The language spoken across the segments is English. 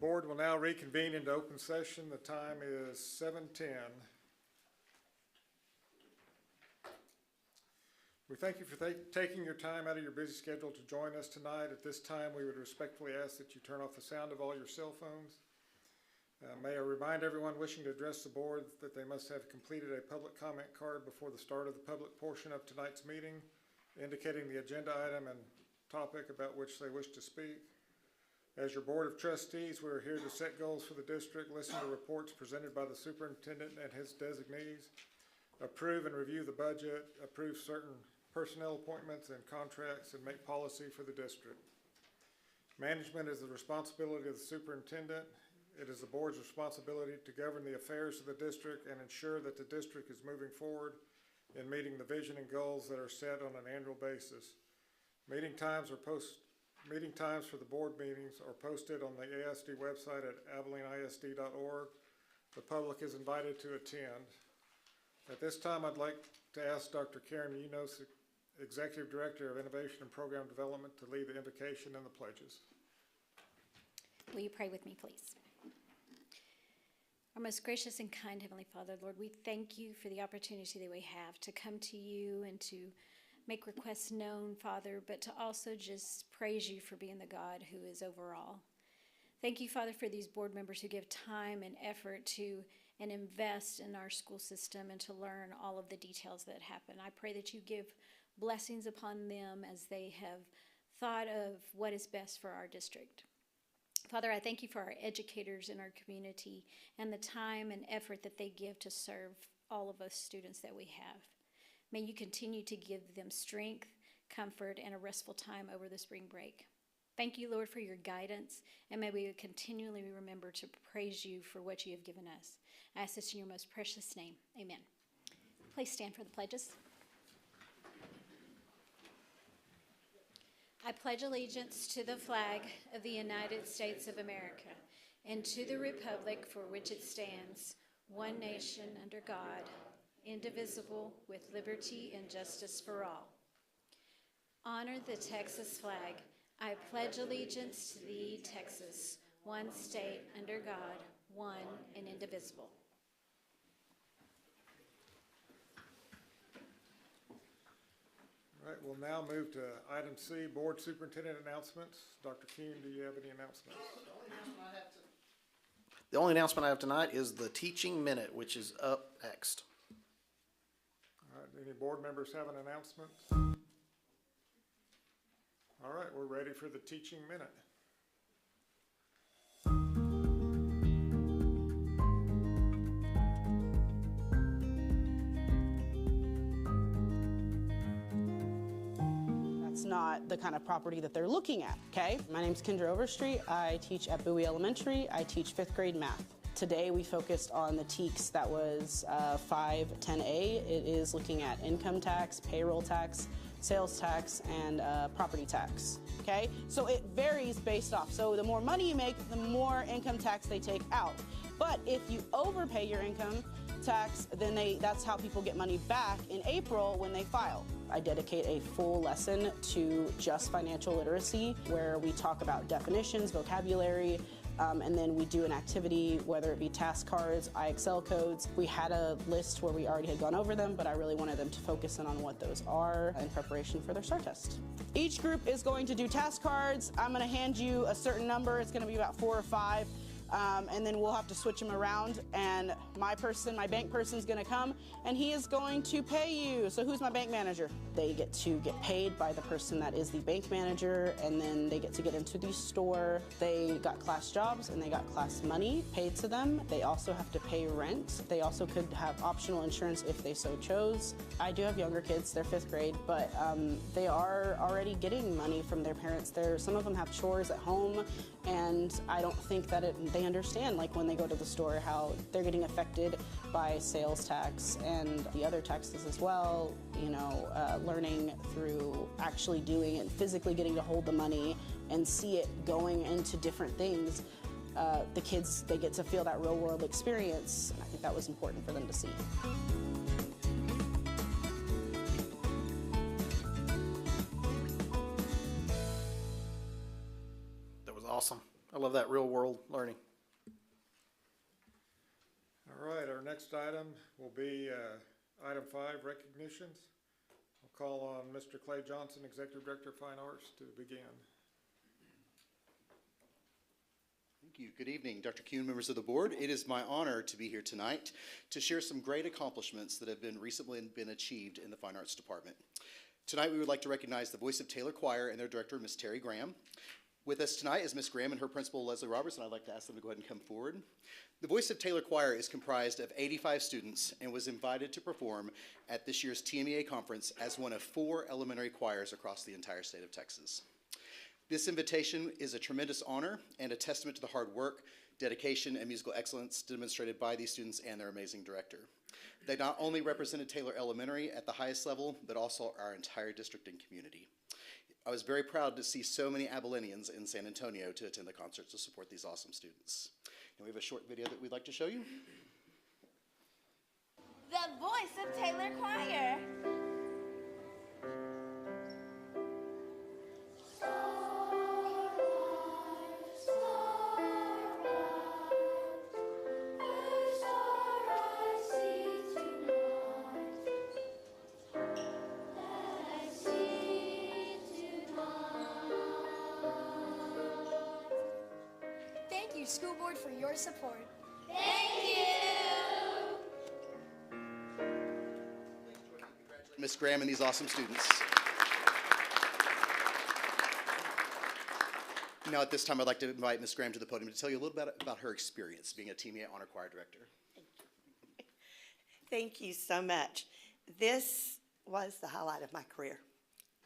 Board will now reconvene into open session. The time is 7:10. We thank you for taking your time out of your busy schedule to join us tonight. At this time, we would respectfully ask that you turn off the sound of all your cell phones. May I remind everyone wishing to address the board that they must have completed a public comment card before the start of the public portion of tonight's meeting, indicating the agenda item and topic about which they wish to speak. As your Board of Trustees, we are here to set goals for the district, listen to reports presented by the superintendent and his designees, approve and review the budget, approve certain personnel appointments and contracts, and make policy for the district. Management is the responsibility of the superintendent. It is the board's responsibility to govern the affairs of the district and ensure that the district is moving forward in meeting the vision and goals that are set on an annual basis. Meeting times for the board meetings are posted on the AISD website at AbileneISD.org. The public is invited to attend. At this time, I'd like to ask Dr. Karen Munoz, Executive Director of Innovation and Program Development, to lead the invocation and the pledges. Will you pray with me, please? Our most gracious and kind Heavenly Father, Lord, we thank you for the opportunity that we have to come to you and to make requests known, Father, but to also just praise you for being the God who is over all. Thank you, Father, for these board members who give time and effort to and invest in our school system and to learn all of the details that happen. I pray that you give blessings upon them as they have thought of what is best for our district. Father, I thank you for our educators in our community and the time and effort that they give to serve all of us students that we have. May you continue to give them strength, comfort, and a restful time over the spring break. Thank you, Lord, for your guidance, and may we continually remember to praise you for what you have given us. I ask this in your most precious name. Amen. Please stand for the pledges. I pledge allegiance to the flag of the United States of America and to the republic for which it stands, one nation under God, indivisible, with liberty and justice for all. Honor the Texas flag. I pledge allegiance to thee, Texas, one state under God, one and indivisible. All right, we'll now move to item C, Board Superintendent announcements. Dr. Keene, do you have any announcements? The only announcement I have tonight is the teaching minute, which is up next. All right, any board members have an announcement? All right, we're ready for the teaching minute. Not the kind of property that they're looking at, okay? My name's Kendra Overstreet. I teach at Bowie Elementary. I teach 5th grade math. Today we focused on the TEKS that was 510A. It is looking at income tax, payroll tax, sales tax, and property tax, okay? So it varies based off. So the more money you make, the more income tax they take out. But if you overpay your income tax, then that's how people get money back in April when they file. I dedicate a full lesson to just financial literacy where we talk about definitions, vocabulary, and then we do an activity, whether it be task cards, IXL codes. We had a list where we already had gone over them, but I really wanted them to focus in on what those are in preparation for their STAR test. Each group is going to do task cards. I'm going to hand you a certain number. It's going to be about 4 or 5. And then we'll have to switch them around, and my bank person's gonna come, and he is going to pay you. So who's my bank manager? They get to get paid by the person that is the bank manager, and then they get to get into the store. They got class jobs, and they got class money paid to them. They also have to pay rent. They also could have optional insurance if they so chose. I do have younger kids, they're 5th grade, but they are already getting money from their parents. Some of them have chores at home, and I don't think that they understand, like when they go to the store, how they're getting affected by sales tax and the other taxes as well. You know, learning through actually doing it, physically getting to hold the money and see it going into different things. The kids, they get to feel that real world experience, and I think that was important for them to see. That was awesome. I love that real world learning. All right, our next item will be item 5, recognitions. I'll call on Mr. Clay Johnson, Executive Director of Fine Arts, to begin. Thank you. Good evening, Dr. Kuhn, members of the board. It is my honor to be here tonight to share some great accomplishments that have recently been achieved in the Fine Arts Department. Tonight, we would like to recognize the Voice of Taylor Choir and their director, Ms. Terry Graham. With us tonight is Ms. Graham and her principal, Leslie Roberts, and I'd like to ask them to go ahead and come forward. The Voice of Taylor Choir is comprised of 85 students and was invited to perform at this year's TMEA conference as one of 4 elementary choirs across the entire state of Texas. This invitation is a tremendous honor and a testament to the hard work, dedication, and musical excellence demonstrated by these students and their amazing director. They not only represented Taylor Elementary at the highest level, but also our entire district and community. I was very proud to see so many Abilenians in San Antonio to attend the concert to support these awesome students. And we have a short video that we'd like to show you. The Voice of Taylor Choir. Thank you, School Board, for your support. Thank you. Ms. Graham and these awesome students. Now at this time, I'd like to invite Ms. Graham to the podium to tell you a little bit about her experience being a TMEA Honor Choir Director. Thank you so much. This was the highlight of my career.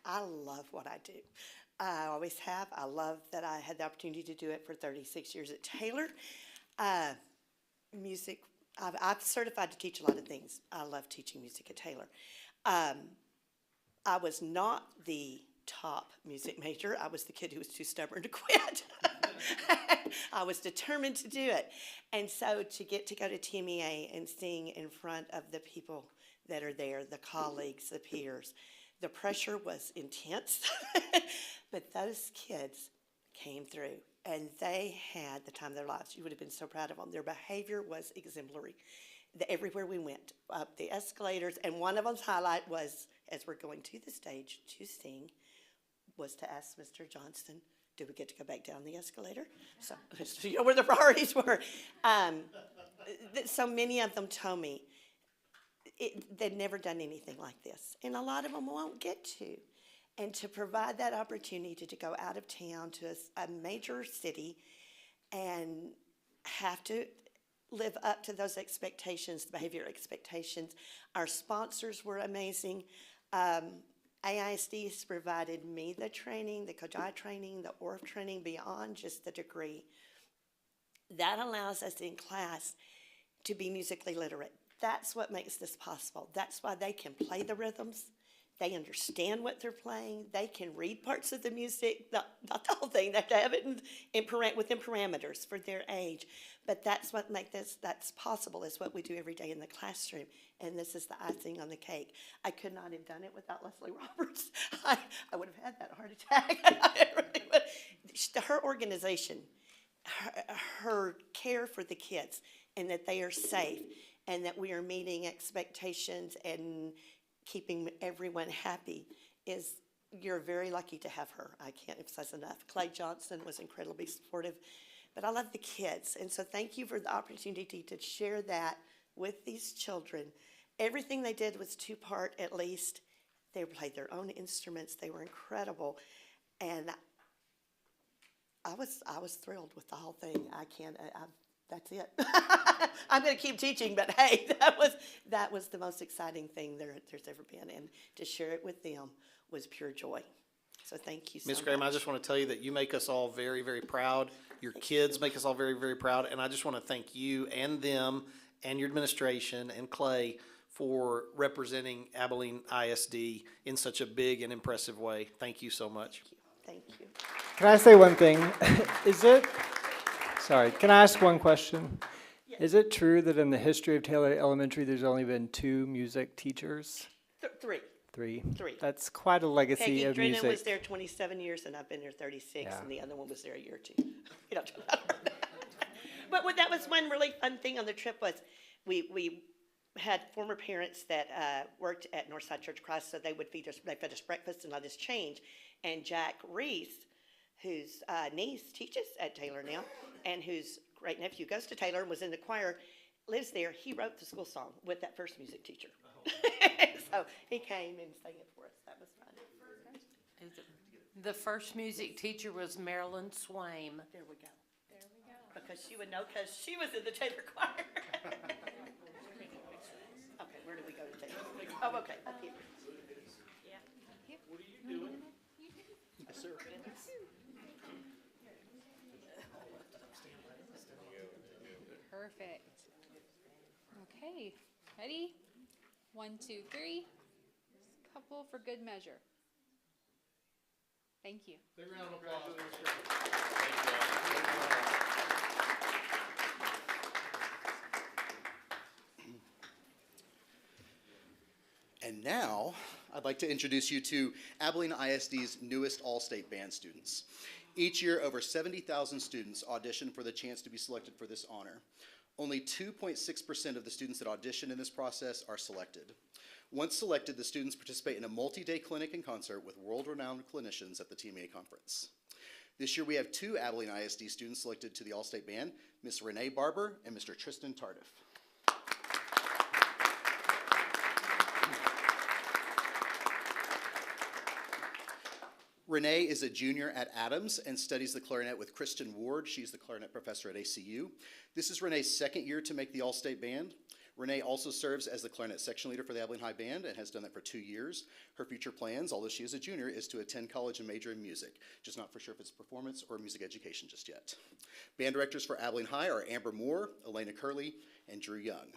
I love what I do. I always have. I love that I had the opportunity to do it for 36 years at Taylor. Music, I've certified to teach a lot of things. I love teaching music at Taylor. I was not the top music major. I was the kid who was too stubborn to quit. I was determined to do it. And so to get to go to TMEA and sing in front of the people that are there, the colleagues, the peers, the pressure was intense. But those kids came through, and they had the time of their lives. You would have been so proud of them. Their behavior was exemplary. Everywhere we went, up the escalators, and one of them's highlight was, as we're going to the stage to sing, was to ask Mr. Johnston, do we get to go back down the escalator? So you know where the priorities were. So many of them told me they'd never done anything like this, and a lot of them won't get to. And to provide that opportunity to go out of town to a major city and have to live up to those expectations, the behavior expectations. Our sponsors were amazing. AISD has provided me the training, the Kojai training, the ORF training beyond just the degree. That allows us in class to be musically literate. That's what makes this possible. That's why they can play the rhythms. They understand what they're playing. They can read parts of the music, not the whole thing. They have to have it within parameters for their age. But that's what makes that's possible, is what we do every day in the classroom. And this is the icing on the cake. I could not have done it without Leslie Roberts. I would have had that heart attack. Her organization, her care for the kids, and that they are safe, and that we are meeting expectations and keeping everyone happy, you're very lucky to have her. I can't emphasize enough. Clay Johnson was incredibly supportive, but I love the kids. And so thank you for the opportunity to share that with these children. Everything they did was 2-part at least. They played their own instruments. They were incredible. And I was thrilled with the whole thing. That's it. I'm going to keep teaching, but hey, that was the most exciting thing there's ever been, and to share it with them was pure joy. So thank you so much. Ms. Graham, I just want to tell you that you make us all very, very proud. Your kids make us all very, very proud, and I just want to thank you and them and your administration and Clay for representing Abilene ISD in such a big and impressive way. Thank you so much. Thank you. Can I say one thing? Can I ask one question? Yes. Is it true that in the history of Taylor Elementary, there's only been 2 music teachers? 3. 3. 3. That's quite a legacy Peggy of Drennan music. was there 27 years, and I've been there 36, Yeah. and the other one was there a year or two. You know, but that was one really fun thing on the trip was we had former parents that worked at Northside Church of Christ, so they fed us breakfast and let us change. And Jack Reese, whose niece teaches at Taylor now, and whose great nephew goes to Taylor and was in the choir, lives there. He wrote the school song with that first music teacher. So he came and sang it for us. That was fun. The first music teacher was Marilyn Swaim. There we go. Because she would know, because she was in the Taylor choir. Okay, where do we go to Taylor? Oh, okay, up here. What are you doing? Yes, sir. Perfect. Okay, ready? 1, 2, 3. Just a couple for good measure. Thank you. Big round of applause. And now, I'd like to introduce you to Abilene ISD's newest all-state band students. Each year, over 70,000 students audition for the chance to be selected for this honor. Only 2.6% of the students that audition in this process are selected. Once selected, the students participate in a multi-day clinic and concert with world-renowned clinicians at the TMA conference. This year, we have 2 Abilene ISD students selected to the all-state band, Miss Renee Barber and Mr. Tristan Tardif. Renee is a junior at Adams and studies the clarinet with Kristen Ward. She's the clarinet professor at ACU. This is Renee's second year to make the all-state band. Renee also serves as the clarinet section leader for the Abilene High Band and has done that for 2 years. Her future plans, although she is a junior, is to attend college and major in music. Just not for sure if it's performance or music education just yet. Band directors for Abilene High are Amber Moore, Elena Curley, and Drew Young.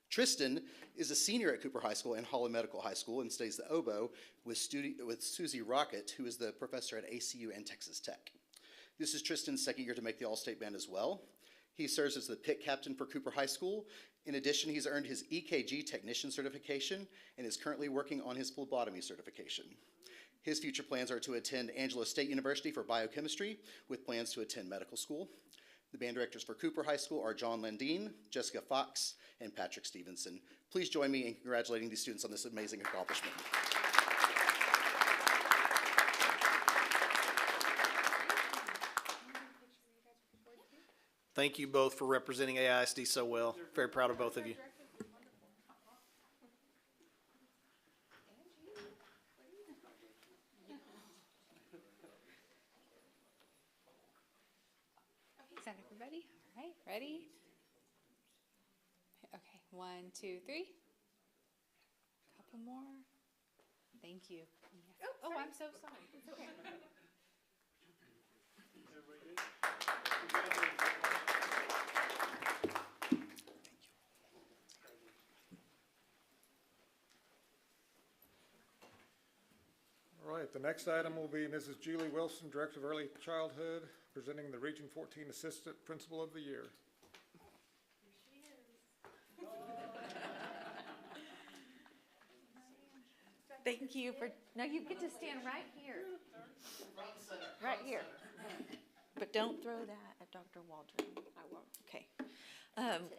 Tristan is a senior at Cooper High School and Holland Medical High School and studies the oboe with Susie Rocket, who is the professor at ACU and Texas Tech. This is Tristan's second year to make the all-state band as well. He serves as the pit captain for Cooper High School. In addition, he's earned his EKG technician certification and is currently working on his phlebotomy certification. His future plans are to attend Angelo State University for biochemistry with plans to attend medical school. The band directors for Cooper High School are John Landine, Jessica Fox, and Patrick Stevenson. Please join me in congratulating these students on this amazing accomplishment. Thank you both for representing AISD so well. Very proud of both of you. Is that everybody? All right, ready? Okay, 1, 2, 3. Couple more. Thank you. Oh, I'm so sorry. It's okay. All right, the next item will be Mrs. Julie Wilson, Director of Early Childhood, presenting the Region 14 Assistant Principal of the Year. Thank you for, no, you get to stand right here. Right here. But don't throw that at Dr. Waldron. I won't. Okay.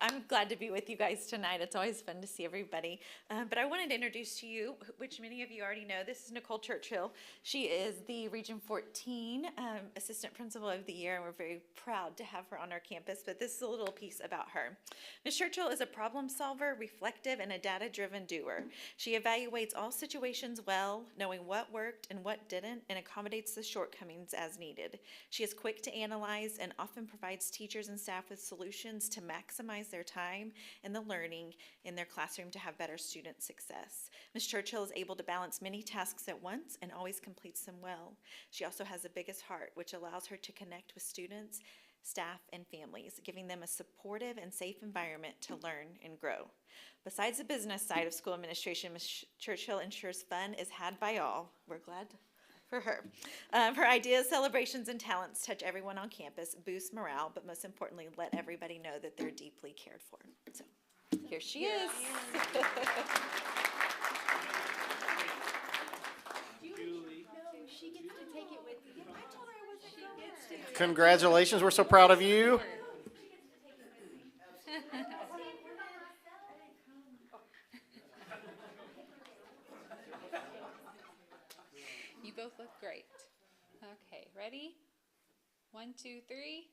I'm glad to be with you guys tonight. It's always fun to see everybody. But I wanted to introduce to you, which many of you already know, this is Nicole Churchill. She is the Region 14 Assistant Principal of the Year, and we're very proud to have her on our campus. But this is a little piece about her. Ms. Churchill is a problem solver, reflective, and a data-driven doer. She evaluates all situations well, knowing what worked and what didn't, and accommodates the shortcomings as needed. She is quick to analyze and often provides teachers and staff with solutions to maximize their time and the learning in their classroom to have better student success. Ms. Churchill is able to balance many tasks at once and always completes them well. She also has the biggest heart, which allows her to connect with students, staff, and families, giving them a supportive and safe environment to learn and grow. Besides the business side of school administration, Ms. Churchill ensures fun is had by all. We're glad for her. Her ideas, celebrations, and talents touch everyone on campus, boost morale, but most importantly, let everybody know that they're deeply cared for. So here she is. Congratulations, we're so proud of you. You both look great. Okay, ready? 1, 2, 3.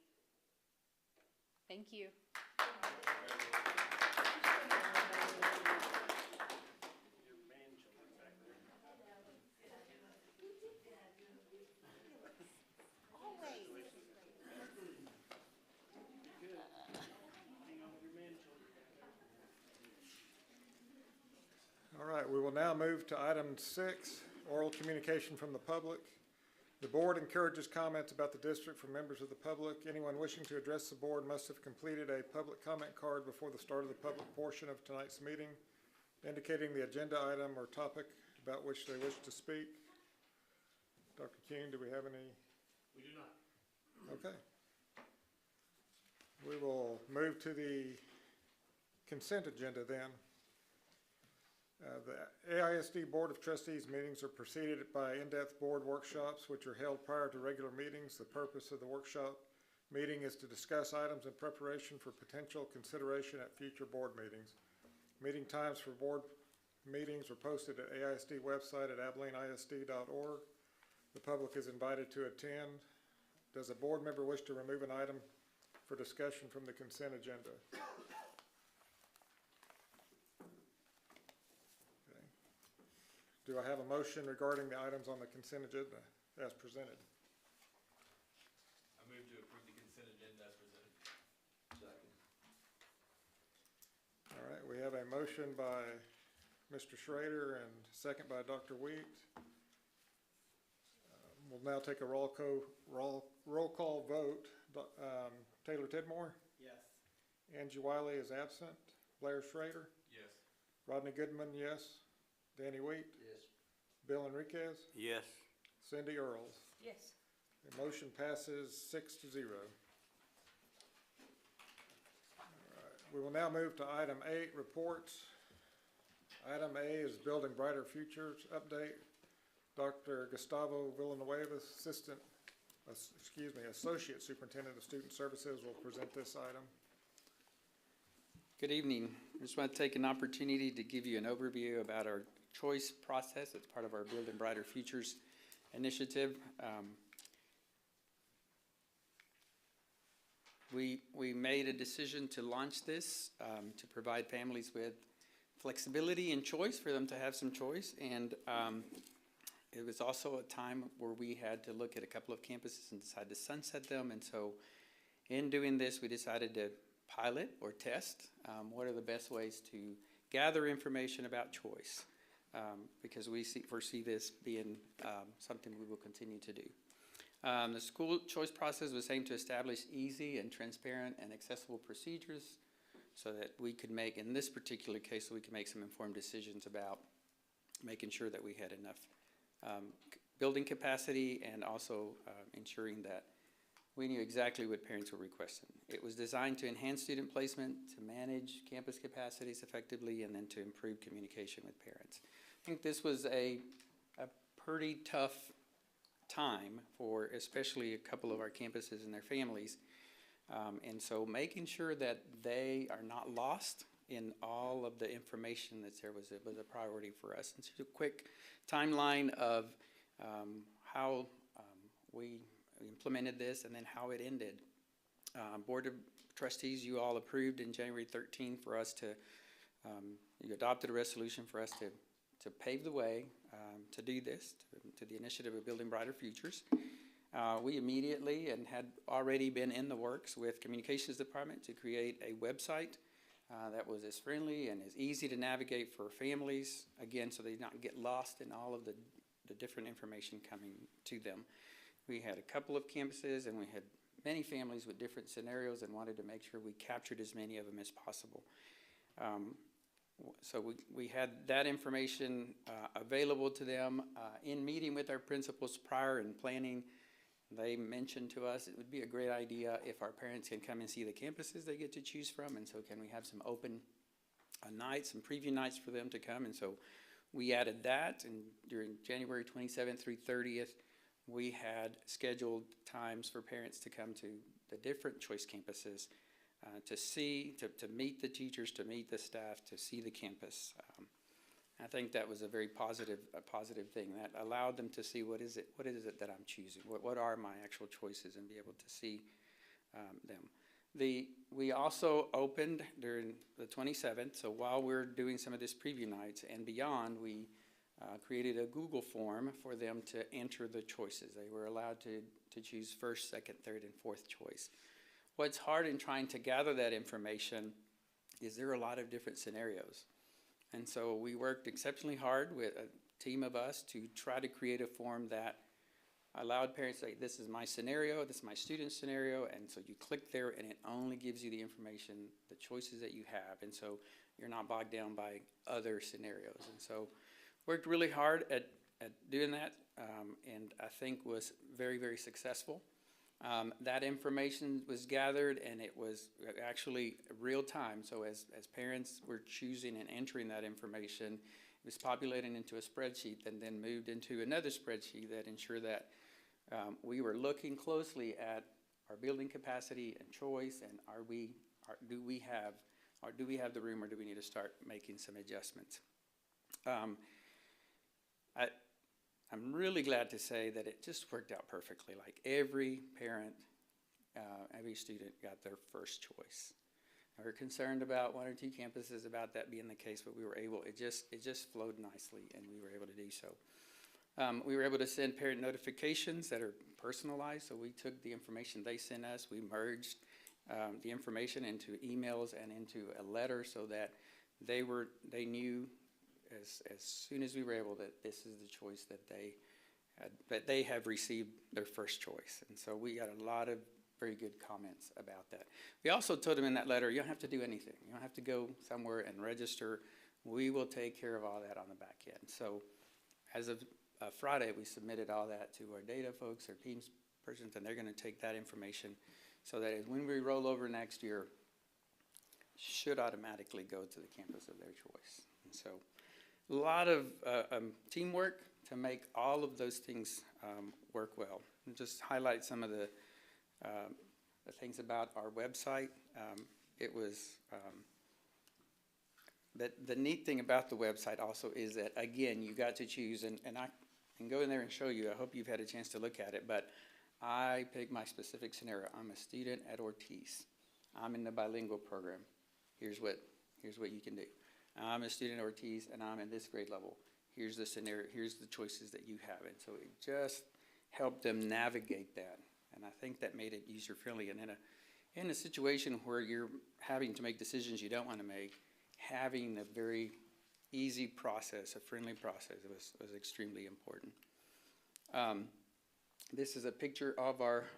Thank you. All right, we will now move to item 6, oral communication from the public. The board encourages comments about the district from members of the public. Anyone wishing to address the board must have completed a public comment card before the start of the public portion of tonight's meeting, indicating the agenda item or topic about which they wish to speak. Dr. Kuhn, do we have any? We do not. Okay. We will move to the consent agenda then. The AISD Board of Trustees meetings are preceded by in-depth board workshops, which are held prior to regular meetings. The purpose of the workshop meeting is to discuss items in preparation for potential consideration at future board meetings. Meeting times for board meetings are posted at AISD website at AbileneISD.org. The public is invited to attend. Does a board member wish to remove an item for discussion from the consent agenda? Do I have a motion regarding the items on the consent agenda as presented? I move to approve the consent agenda as presented. Second. All right, we have a motion by Mr. Schrader and second by Dr. Wheat. We'll now take a roll call vote. Taylor Tidmore? Yes. Angie Wiley is absent. Blair Schrader? Yes. Rodney Goodman, yes. Danny Wheat? Yes. Bill Enriquez? Yes. Cindy Earls? Yes. The motion passes 6-0. All right, we will now move to item 8, reports. Item A is Building Brighter Futures update. Dr. Gustavo Villanueva, Associate Superintendent of Student Services, will present this item. Good evening. I just want to take an opportunity to give you an overview about our choice process. It's part of our Building Brighter Futures initiative. We made a decision to launch this to provide families with flexibility and choice, for them to have some choice. And it was also a time where we had to look at a couple of campuses and decide to sunset them. And so in doing this, we decided to pilot or test what are the best ways to gather information about choice, because we foresee this being something we will continue to do. The school choice process was aimed to establish easy and transparent and accessible procedures so that we could make, in this particular case, we could make some informed decisions about making sure that we had enough building capacity and also ensuring that we knew exactly what parents were requesting. It was designed to enhance student placement, to manage campus capacities effectively, and then to improve communication with parents. I think this was a pretty tough time for especially a couple of our campuses and their families. And so making sure that they are not lost in all of the information that's there was a priority for us. And so a quick timeline of how we implemented this and then how it ended. Board of Trustees, you all approved in January 13 for us to, you adopted a resolution for us to pave the way to do this, to the initiative of Building Brighter Futures. We immediately and had already been in the works with Communications Department to create a website that was as friendly and as easy to navigate for families, again, so they not get lost in all of the different information coming to them. We had a couple of campuses and we had many families with different scenarios and wanted to make sure we captured as many of them as possible. So we had that information available to them in meeting with our principals prior and planning. They mentioned to us it would be a great idea if our parents can come and see the campuses they get to choose from, and so can we have some open nights, some preview nights for them to come. And so we added that, and during January 27th through 30th, we had scheduled times for parents to come to the different choice campuses to meet the teachers, to meet the staff, to see the campus. I think that was a very positive thing that allowed them to see what is it that I'm choosing, what are my actual choices, and be able to see them. We also opened during the 27th, so while we're doing some of this preview nights and beyond, we created a Google form for them to enter the choices. They were allowed to choose first, second, third, and fourth choice. What's hard in trying to gather that information is there are a lot of different scenarios. And so we worked exceptionally hard with a team of us to try to create a form that allowed parents to say, this is my scenario, this is my student's scenario, and so you click there and it only gives you the information, the choices that you have, and so you're not bogged down by other scenarios. And so worked really hard at doing that, and I think was very, very successful. That information was gathered, and it was actually real time. So as parents were choosing and entering that information, it was populated into a spreadsheet and then moved into another spreadsheet that ensured that we were looking closely at our building capacity and choice, and do we have the room, or do we need to start making some adjustments? I'm really glad to say that it just worked out perfectly. Like every parent, every student got their first choice. We were concerned about one or two campuses about that being the case, but we were able, it just flowed nicely, and we were able to do so. We were able to send parent notifications that are personalized, so we took the information they sent us, we merged the information into emails and into a letter so that they knew as soon as we were able that this is the choice that they have received their first choice. And so we got a lot of very good comments about that. We also told them in that letter, you don't have to do anything. You don't have to go somewhere and register. We will take care of all that on the back end. So as of Friday, we submitted all that to our data folks, our teams persons, and they're going to take that information so that when we roll over next year, should automatically go to the campus of their choice. And so a lot of teamwork to make all of those things work well. And just highlight some of the things about our website. The neat thing about the website also is that, again, you got to choose, and I can go in there and show you. I hope you've had a chance to look at it, but I picked my specific scenario. I'm a student at Ortiz. I'm in the bilingual program. Here's what you can do. I'm a student at Ortiz, and I'm in this grade level. Here's the scenario. Here's the choices that you have. And so it just helped them navigate that. And I think that made it user-friendly. And in a situation where you're having to make decisions you don't want to make, having a very easy process, a friendly process, was extremely important. This is a picture of our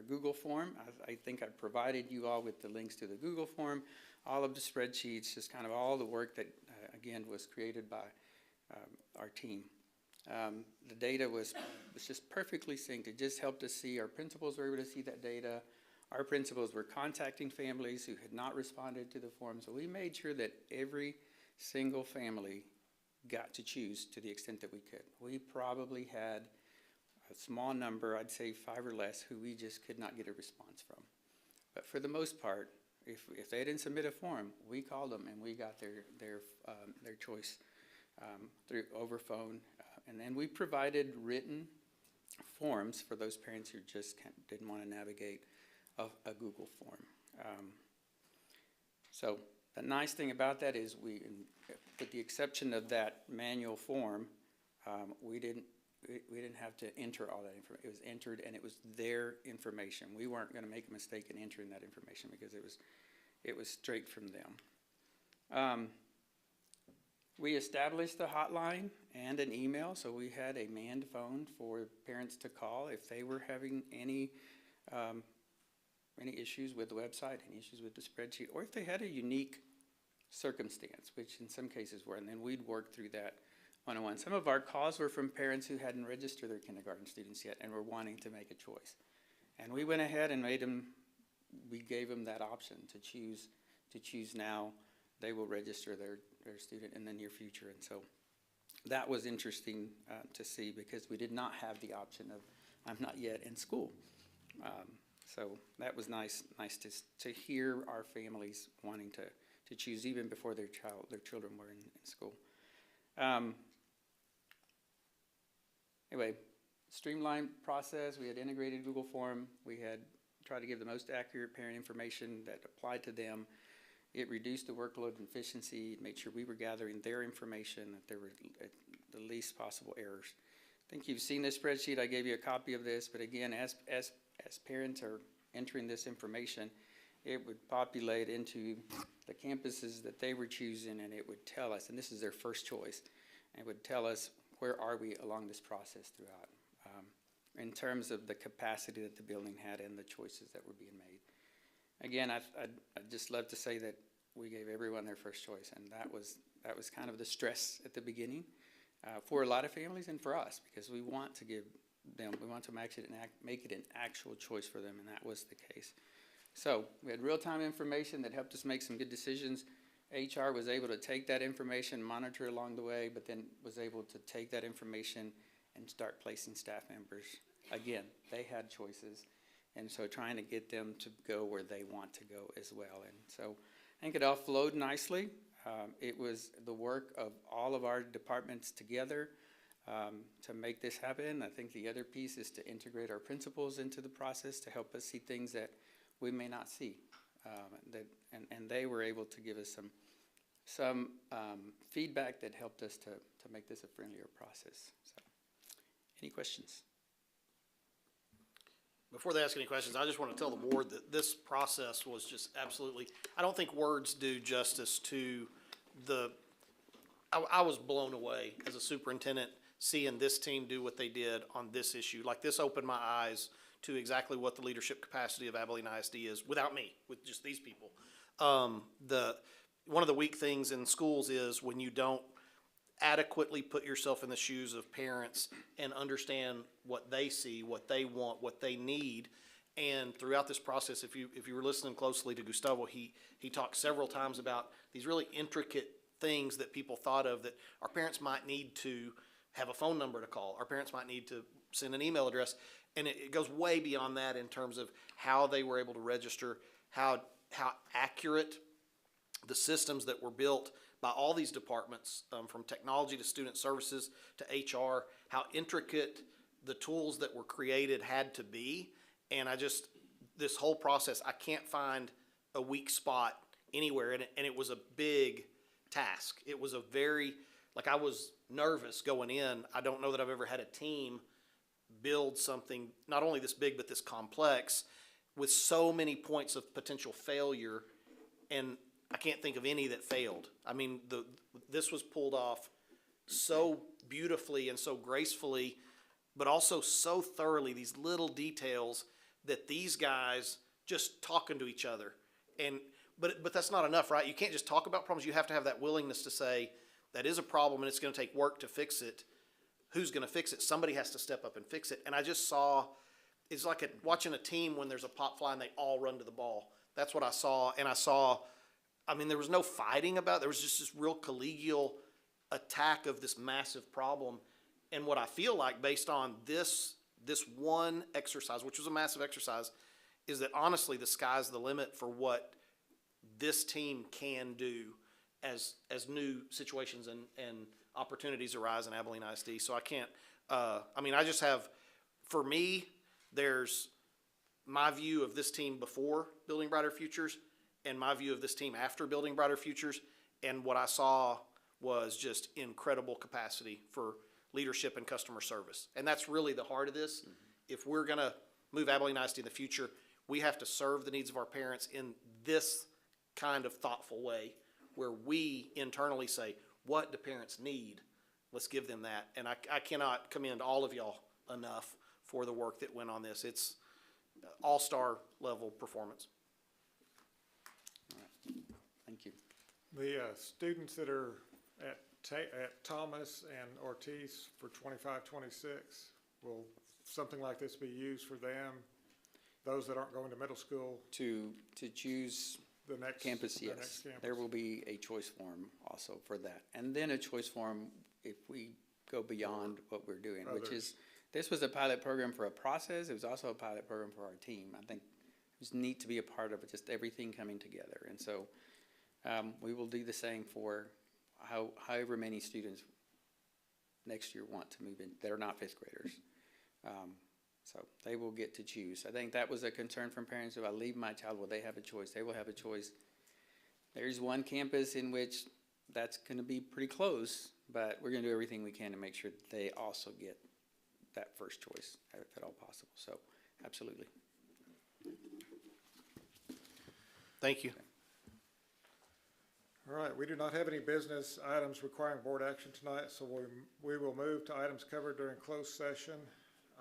Google form. I think I provided you all with the links to the Google form, all of the spreadsheets, just kind of all the work that, again, was created by our team. The data was just perfectly synced. It just helped us see. Our principals were able to see that data. Our principals were contacting families who had not responded to the form, so we made sure that every single family got to choose to the extent that we could. We probably had a small number, I'd say 5 or less, who we just could not get a response from. But for the most part, if they didn't submit a form, we called them and we got their choice over phone. And then we provided written forms for those parents who just didn't want to navigate a Google form. So the nice thing about that is with the exception of that manual form, we didn't have to enter all that information. It was entered, and it was their information. We weren't going to make a mistake in entering that information because it was straight from them. We established a hotline and an email, so we had a manned phone for parents to call if they were having any issues with the website, any issues with the spreadsheet, or if they had a unique circumstance, which in some cases were, and then we'd work through that one-on-one. Some of our calls were from parents who hadn't registered their kindergarten students yet and were wanting to make a choice. And we went ahead and we gave them that option to choose now. They will register their student in the near future. And so that was interesting to see because we did not have the option of, I'm not yet in school. So that was nice to hear our families wanting to choose even before their children were in school. Anyway, streamlined process. We had integrated Google Form. We had tried to give the most accurate parent information that applied to them. It reduced the workload and efficiency. It made sure we were gathering their information, that there were the least possible errors. I think you've seen this spreadsheet. I gave you a copy of this, but again, as parents are entering this information, it would populate into the campuses that they were choosing, and it would tell us, and this is their first choice, it would tell us where are we along this process throughout, in terms of the capacity that the building had and the choices that were being made. Again, I'd just love to say that we gave everyone their first choice, and that was kind of the stress at the beginning for a lot of families and for us, because we want to give them, we want to make it an actual choice for them, and that was the case. So we had real-time information that helped us make some good decisions. HR was able to take that information, monitor along the way, but then was able to take that information and start placing staff members. Again, they had choices, and so trying to get them to go where they want to go as well. And so I think it all flowed nicely. It was the work of all of our departments together to make this happen. I think the other piece is to integrate our principals into the process to help us see things that we may not see. And they were able to give us some feedback that helped us to make this a friendlier process. So, any questions? Before they ask any questions, I just want to tell the board that this process was just absolutely, I don't think words do justice to I was blown away as a superintendent seeing this team do what they did on this issue. Like, this opened my eyes to exactly what the leadership capacity of Abilene ISD is without me, with just these people. One of the weak things in schools is when you don't adequately put yourself in the shoes of parents and understand what they see, what they want, what they need. And throughout this process, if you were listening closely to Gustavo, he talked several times about these really intricate things that people thought of, that our parents might need to have a phone number to call. Our parents might need to send an email address. And it goes way beyond that in terms of how they were able to register, how accurate the systems that were built by all these departments, from technology to student services to HR, how intricate the tools that were created had to be. And this whole process, I can't find a weak spot anywhere in it. And it was a big task. It was I was nervous going in. I don't know that I've ever had a team build something not only this big but this complex with so many points of potential failure, and I can't think of any that failed. I mean, this was pulled off so beautifully and so gracefully, but also so thoroughly, these little details that these guys just talking to each other. But that's not enough, right? You can't just talk about problems. You have to have that willingness to say, that is a problem and it's going to take work to fix it. Who's going to fix it? Somebody has to step up and fix it. And I just saw, it's like watching a team when there's a pop fly and they all run to the ball. That's what I saw. And there was no fighting about it. There was just this real collegial attack of this massive problem. And what I feel like, based on this one exercise, which was a massive exercise, is that honestly the sky's the limit for what this team can do as new situations and opportunities arise in Abilene ISD. So I can't, I just have, for me, there's my view of this team before Building Brighter Futures and my view of this team after Building Brighter Futures. And what I saw was just incredible capacity for leadership and customer service. And that's really the heart of this. Mm-hmm. If we're going to move Abilene ISD in the future, we have to serve the needs of our parents in this kind of thoughtful way, where we internally say, what do parents need? Let's give them that. And I cannot commend all of y'all enough for the work that went on this. It's all-star level performance. All right. Thank you. The students that are at Thomas and Ortiz for 25-26, will something like this be used for them? Those that aren't going to middle school? To choose the next campus, yes. Next campus. There will be a choice form also for that. And then a choice form if we go beyond what we're doing, which Others. is, this was a pilot program for a process. It was also a pilot program for our team. I think it was neat to be a part of it, just everything coming together. And so we will do the same for however many students next year want to move in that are not fifth graders. So they will get to choose. I think that was a concern from parents. If I leave my child, will they have a choice? They will have a choice. There's one campus in which that's going to be pretty close, but we're going to do everything we can to make sure that they also get that first choice, if at all possible. So, absolutely. Thank you. All right, we do not have any business items requiring board action tonight, so we will move to items covered during closed session.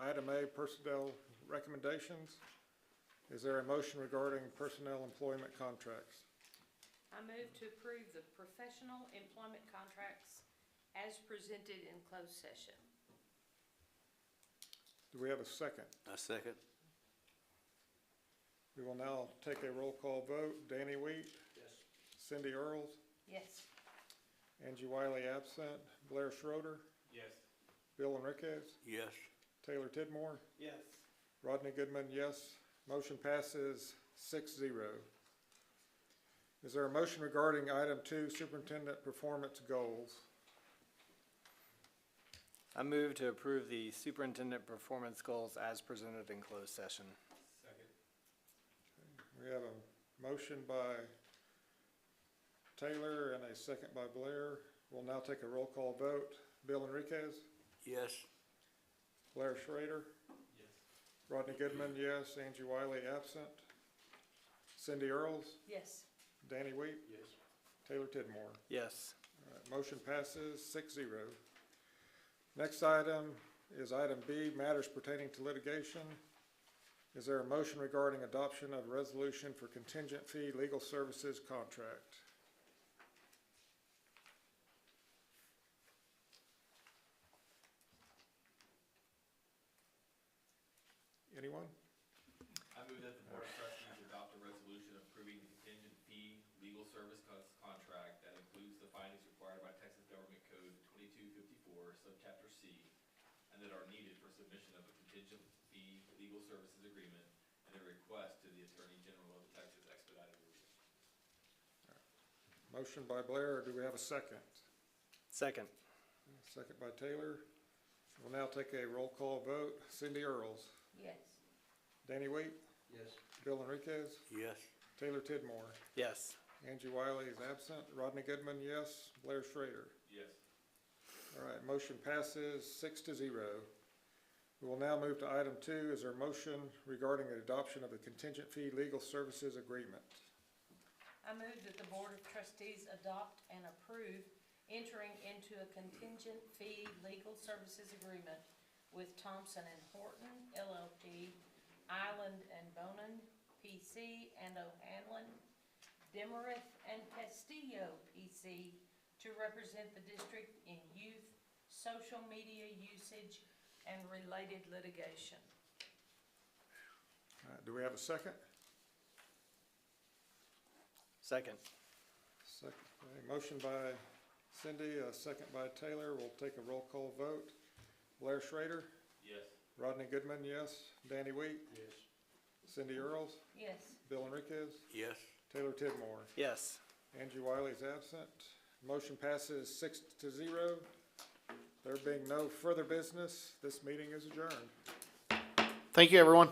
Item A, personnel recommendations. Is there a motion regarding personnel employment contracts? I move to approve the professional employment contracts as presented in closed session. Do we have a second? A second. We will now take a roll call vote. Danny Wheat? Yes. Cindy Earls? Yes. Angie Wiley absent. Blair Schroeder? Yes. Bill Enriquez? Yes. Taylor Tidmore? Yes. Rodney Goodman, yes. Motion passes 6-0. Is there a motion regarding item 2, superintendent performance goals? I move to approve the superintendent performance goals as presented in closed session. Second. We have a motion by Taylor and a second by Blair. We'll now take a roll call vote. Bill Enriquez? Yes. Blair Schrader? Yes. Rodney Goodman, yes. Angie Wiley absent. Cindy Earls? Yes. Danny Wheat? Yes. Taylor Tidmore? Yes. All right, motion passes 6-0. Next item is item B, matters pertaining to litigation. Is there a motion regarding adoption of a resolution for contingent fee legal services contract? Anyone? I move that the Board of Trustees adopt a resolution approving the contingent fee legal service contract that includes the findings required by Texas Government Code 2254, Subchapter C, and that are needed for submission of a contingent fee legal services agreement and a request to the Attorney General of Texas expedited review. Motion by Blair, or do we have a second? Second. Second by Taylor. We'll now take a roll call vote. Cindy Earls? Yes. Danny Wheat? Yes. Bill Enriquez? Yes. Taylor Tidmore? Yes. Angie Wiley is absent. Rodney Goodman, yes. Blair Schrader? Yes. All right, motion passes 6-0. We will now move to item 2. Is there a motion regarding the adoption of a contingent fee legal services agreement? I move that the Board of Trustees adopt and approve entering into a contingent fee legal services agreement with Thompson and Horton LLP, Island and Bonin PC, and O'Hanlon, Demarest and Castillo PC to represent the district in youth, social media usage, and related litigation. Do we have a second? Second. Second. Motion by Cindy, a second by Taylor. We'll take a roll call vote. Blair Schrader? Yes. Rodney Goodman, yes. Danny Wheat? Yes. Cindy Earls? Yes. Bill Enriquez? Yes. Taylor Tidmore? Yes. Angie Wiley is absent. Motion passes 6-0. There being no further business, this meeting is adjourned. Thank you, everyone.